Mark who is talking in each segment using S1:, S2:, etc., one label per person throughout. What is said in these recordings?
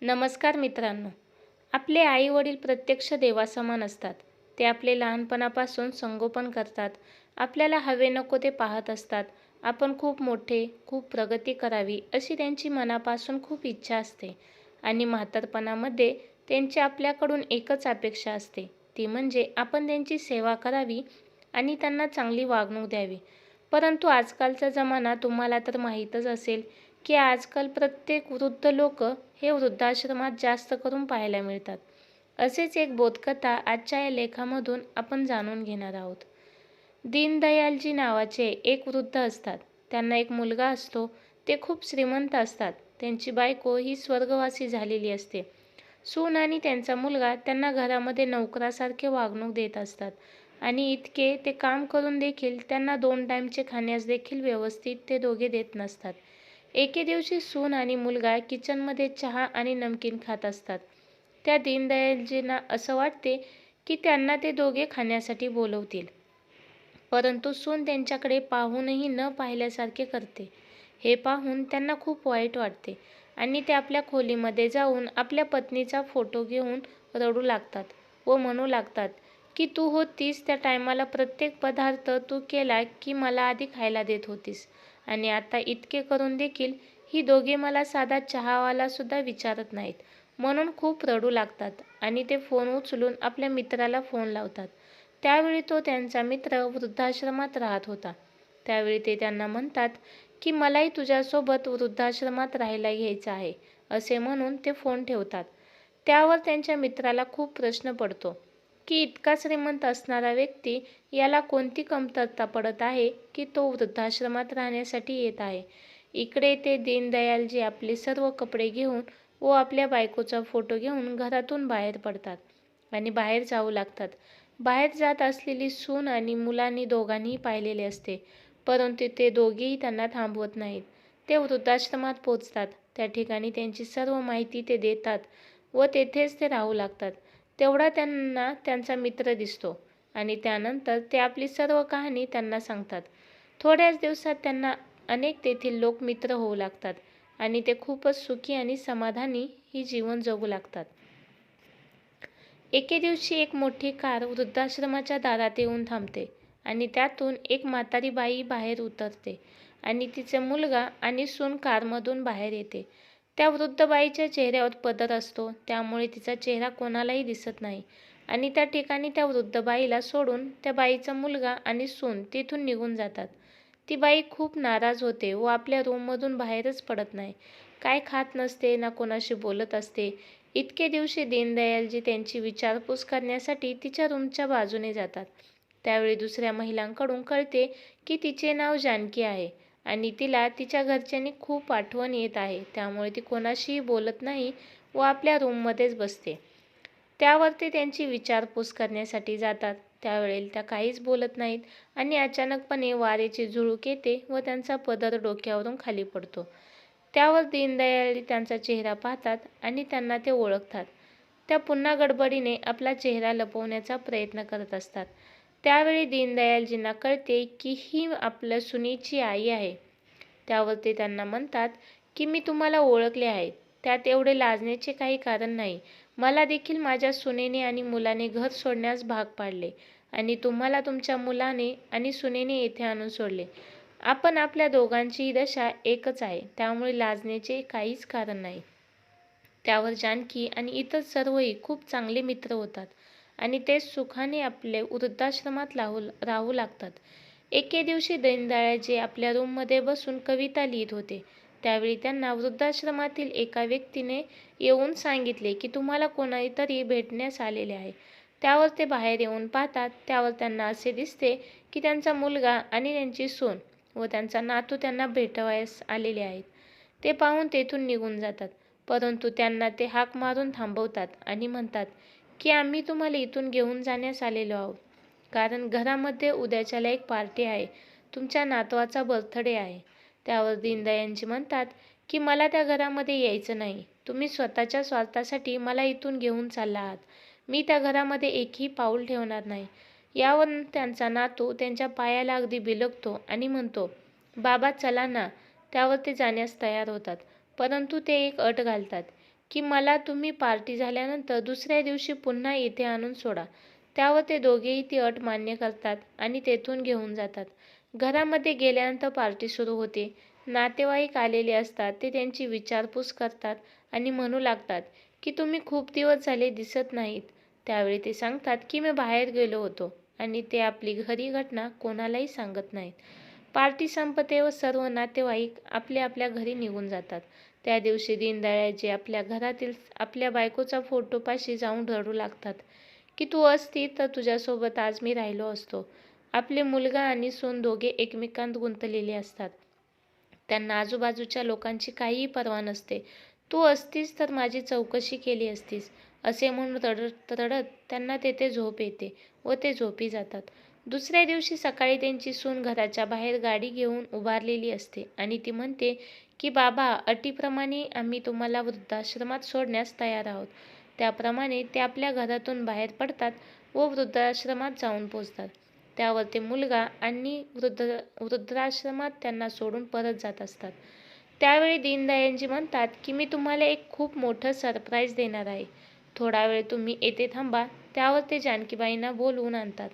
S1: नमस्कार मित्रांनो. आपले आई-वडील प्रत्यक्ष देवासमान असतात. ते आपले लहानपणापासून संगोपन करतात. आपल्याला हवे नको ते पाहत असतात. आपण खूप मोठे, खूप प्रगती करावी अशी त्यांची मनापासून खूप इच्छा असते. आणि म्हातारपणामध्ये त्यांची आपल्याकडून एकच अपेक्षा असते. ती म्हणजे आपण त्यांची सेवा करावी आणि त्यांना चांगली वागणूक द्यावी. परंतु आजकालचा जमाना तुम्हाला तर माहीतच असेल, की आजकाल प्रत्येक वृद्ध लोक हे वृद्धाश्रमात जास्त करून पाहायला मिळतात. असेच एक बोधकथा आजच्या या लेखामधून आपण जाणून घेणार आहोत. दीनदयालजी नावाचे एक वृद्ध असतात. त्यांना एक मुलगा असतो. ते खूप श्रीमंत असतात. त्यांची बायको ही स्वर्गवासी झालेली असते. सून आणि त्यांचा मुलगा त्यांना घरामध्ये नोकरासारखे वागणूक देत असतात आणि इतके ते काम करून देखील त्यांना 2 टाईमचे खाण्यास देखील व्यवस्थित ते दोघे देत नसतात. एके दिवशी सून आणि मुलगा किचनमध्ये चहा आणि नमकीन खात असतात. त्या दीनदयालजींना असं वाटते की त्यांना ते दोघे खाण्यासाठी बोलवतील. परंतु सून त्यांच्याकडे पाहूनही न पाहिल्यासारखे करते. हे पाहून त्यांना खूप वाईट वाटते आणि ते आपल्या खोलीमध्ये जाऊन आपल्या पत्नीचा फोटो घेऊन रडू लागतात व म्हणू लागतात की तू होतीस त्या टायमाला प्रत्येक पदार्थ तू केला की मला आधी खायला देत होतीस आणि आता इतके करून देखील ही दोघे मला साधा चहावाला सुद्धा विचारत नाहीत. म्हणून खूप रडू लागतात आणि ते फोन उचलून आपल्या मित्राला फोन लावतात. त्यावेळी तो त्यांचा मित्र वृद्धाश्रमात राहत होता. त्यावेळी ते त्यांना म्हणतात की मलाही तुझ्यासोबत वृद्धाश्रमात राहायला यायचं आहे असे म्हणून ते फोन ठेवतात. त्यावर त्यांच्या मित्राला खूप प्रश्न पडतो की इतका श्रीमंत असणारा व्यक्ती याला कोणती कमतरता पडत आहे की तो वृद्धाश्रमात राहण्यासाठी येत आहे. इकडे ते दीनदयालजी आपले सर्व कपडे घेऊन व आपल्या बायकोचा फोटो घेऊन घरातून बाहेर पडतात आणि बाहेर जाऊ लागतात. बाहेर जात असलेली सून आणि मुलांनी दोघांनीही पाहिलेले असते, परंतु ते दोघेही त्यांना थांबवत नाहीत. ते वृद्धाश्रमात पोचतात. त्या ठिकाणी त्यांची सर्व माहिती ते देतात व तेथेच ते राहू लागतात. तेवढा त्यांना त्यांचा मित्र दिसतो आणि त्यानंतर ते आपली सर्व कहाणी त्यांना सांगतात. थोड्याच दिवसात त्यांना अनेक तेथील लोक मित्र होऊ लागतात आणि ते खूपच सुखी आणि समाधानी ही जीवन जगू लागतात. एके दिवशी एक मोठी कार वृद्धाश्रमाच्या दारात येऊन थांबते आणि त्यातून एक म्हातारी बाई बाहेर उतरते आणि तिचा मुलगा आणि सून कारमधून बाहेर येते. त्या वृद्ध बाईच्या चेहऱ्यावर पदर असतो, त्यामुळे तिचा चेहरा कोणालाही दिसत नाही आणि त्या ठिकाणी त्या वृद्ध बाईला सोडून त्या बाईचा मुलगा आणि सून तिथून निघून जातात. ती बाई खूप नाराज होते व आपल्या रूममधून बाहेरच पडत नाही. काय खात नसते ना कोणाशी बोलत असते. इतके दिवशी दीनदयालजी त्यांची विचारपूस करण्यासाठी तिच्या रूमच्या बाजूने जातात. त्यावेळी दुसऱ्या महिलांकडून कळते की तिचे नाव जानकी आहे आणि तिला तिच्या घरच्यांनी खूप आठवण येत आहे. त्यामुळे ती कोणाशीही बोलत नाही व आपल्या रूममध्येच बसते. त्यावर ते त्यांची विचारपूस करण्यासाठी जातात. त्यावेळेला त्या काहीच बोलत नाहीत आणि अचानकपणे वाऱ्याची झुळूक येते व त्यांचा पदर डोक्यावरून खाली पडतो. त्यावर दीनदयाल त्यांचा चेहरा पाहतात आणि त्यांना ते ओळखतात. त्या पुन्हा गडबडीने आपला चेहरा लपवण्याचा प्रयत्न करत असतात. त्यावेळी दीनदयालजींना कळते की ही आपल्या सुनेची आई आहे. त्यावर ते त्यांना म्हणतात की मी तुम्हाला ओळखले आहे. त्यात एवढे लाजण्याचे काही कारण नाही. मला देखील माझ्या सुनेने आणि मुलाने घर सोडण्यास भाग पाडले आणि तुम्हाला तुमच्या मुलाने आणि सुनेने येथे आणून सोडले. आपण आपल्या दोघांचीही दशा एकच आहे, त्यामुळे लाजण्याचे काहीच कारण नाही. त्यावर जानकी आणि इतर सर्वही खूप चांगले मित्र होतात आणि ते सुखाने आपले वृद्धाश्रमात राहू लागतात. एके दिवशी दीनदयाळजी आपल्या रूममध्ये बसून कविता लिहित होते. त्यावेळी त्यांना वृद्धाश्रमातील एका व्यक्तीने येऊन सांगितले की तुम्हाला कोणीतरी भेटण्यास आलेले आहे. त्यावर ते बाहेर येऊन पाहतात. त्यावर त्यांना असे दिसते की त्यांचा मुलगा आणि त्यांची सून व त्यांचा नातू त्यांना भेटवयास आलेले आहेत. ते पाहून तेथून निघून जातात, परंतु त्यांना ते हाक मारून थांबवतात आणि म्हणतात की आम्ही तुम्हाला इथून घेऊन जाण्यास आलेलो आहोत, कारण घरामध्ये उद्याच्याला एक पार्टी आहे. तुमच्या नातवाचा बर्थडे आहे. त्यावर दीनदयालजी म्हणतात की मला त्या घरामध्ये यायचं नाही. तुम्ही स्वतःच्या स्वार्थासाठी मला इथून घेऊन चालला आहात. मी त्या घरामध्ये एकही पाऊल ठेवणार नाही. यावर त्यांचा नातू त्यांच्या पायाला अगदी बिलगतो आणि म्हणतो, बाबा चला ना. त्यावर ते जाण्यास तयार होतात, परंतु ते एक अट घालतात की मला तुम्ही पार्टी झाल्यानंतर दुसऱ्या दिवशी पुन्हा इथे आणून सोडा. त्यावर ते दोघेही ती अट मान्य करतात आणि तेथून घेऊन जातात. घरामध्ये गेल्यानंतर पार्टी सुरू होते. नातेवाईक आलेले असतात. ते त्यांची विचारपूस करतात आणि म्हणू लागतात की तुम्ही खूप दिवस झाले दिसत नाहीत. त्यावेळी ते सांगतात की मी बाहेर गेलो होतो आणि ते आपली खरी घटना कोणालाही सांगत नाहीत. पार्टी संपते व सर्व नातेवाईक आपल्या आपल्या घरी निघून जातात. त्या दिवशी दीनदयाळजी आपल्या घरातील आपल्या बायकोचा फोटोपाशी जाऊन रडू लागतात की तू असती तर तुझ्यासोबत आज मी राहिलो असतो. आपले मुलगा आणि सून दोघे एकमेकांत गुंतलेले असतात. त्यांना आजूबाजूच्या लोकांची काहीही पर्वा नसते. तू असतीस तर माझी चौकशी केली असतीस असे म्हणून रडत रडत त्यांना तेथे झोप येते व ते झोपी जातात. दुसऱ्या दिवशी सकाळी त्यांची सून घराच्या बाहेर गाडी घेऊन उभारलेली असते आणि ती म्हणते की बाबा, अटीप्रमाणे आम्ही तुम्हाला वृद्धाश्रमात सोडण्यास तयार आहोत. त्याप्रमाणे ते आपल्या घरातून बाहेर पडतात व वृद्धाश्रमात जाऊन पोचतात. त्यावर ते मुलगा आणि वृद्धाश्रमात त्यांना सोडून परत जात असतात. त्यावेळी दीनदयाळजी म्हणतात की मी तुम्हाला एक खूप मोठं सरप्राईज देणार आहे. थोडा वेळ तुम्ही येथे थांबा. त्यावर ते जानकीबाईंना बोलवून आणतात.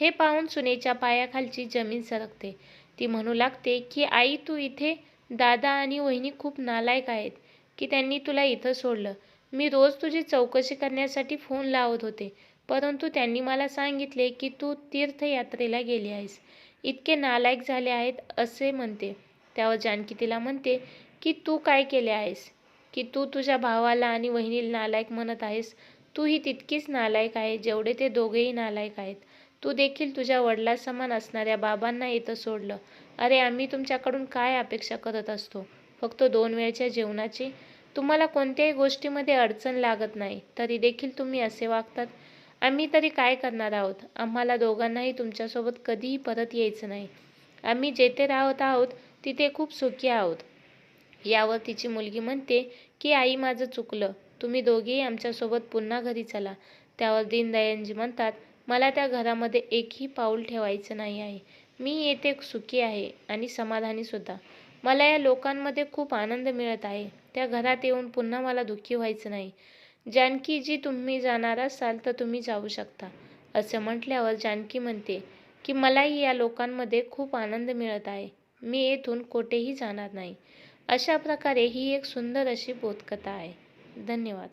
S1: हे पाहून सुनेच्या पायाखालची जमीन सरकते. ती म्हणू लागते की आई, तू इथे. दादा आणि वहिनी खूप नालायक आहेत की त्यांनी तुला इथं सोडलं. मी रोज तुझी चौकशी करण्यासाठी फोन लावत होते, परंतु त्यांनी मला सांगितले की तू तीर्थयात्रेला गेली आहेस. इतके नालायक झाले आहेत असे म्हणते. त्यावर जानकी तिला म्हणते की तू काय केले आहेस की तू तुझ्या भावाला आणि वहिनीला नालायक म्हणत आहेस. तू ही तितकीच नालायक आहे जेवढे ते दोघेही नालायक आहेत. तू देखील तुझ्या वडिलांसमान असणाऱ्या बाबांना इथं सोडलं. अरे, आम्ही तुमच्याकडून काय अपेक्षा करत असतो? फक्त 2 वेळच्या जेवणाची. तुम्हाला कोणत्याही गोष्टीमध्ये अडचण लागत नाही, तरी देखील तुम्ही असे वागतात. आम्ही तरी काय करणार आहोत? आम्हाला दोघांनाही तुमच्यासोबत कधीही परत यायचं नाही. आम्ही जेथे राहत आहोत तिथे खूप सुखी आहोत. यावर तिची मुलगी म्हणते की आई, माझं चुकलं. तुम्ही दोघेही आमच्यासोबत पुन्हा घरी चला. त्यावर दीनदयाळजी म्हणतात, मला त्या घरामध्ये एकही पाऊल ठेवायचं नाही आहे. मी येथे सुखी आहे आणि समाधानी सुद्धा. मला या लोकांमध्ये खूप आनंद मिळत आहे. त्या घरात येऊन पुन्हा मला दुःखी व्हायचं नाही. जानकीजी, तुम्ही जाणार असाल तर तुम्ही जाऊ शकता. असं म्हटल्यावर जानकी म्हणते की मलाही या लोकांमध्ये खूप आनंद मिळत आहे. मी येथून कोठेही जाणार नाही. अशा प्रकारे ही एक सुंदर अशी बोधकथा आहे. धन्यवाद.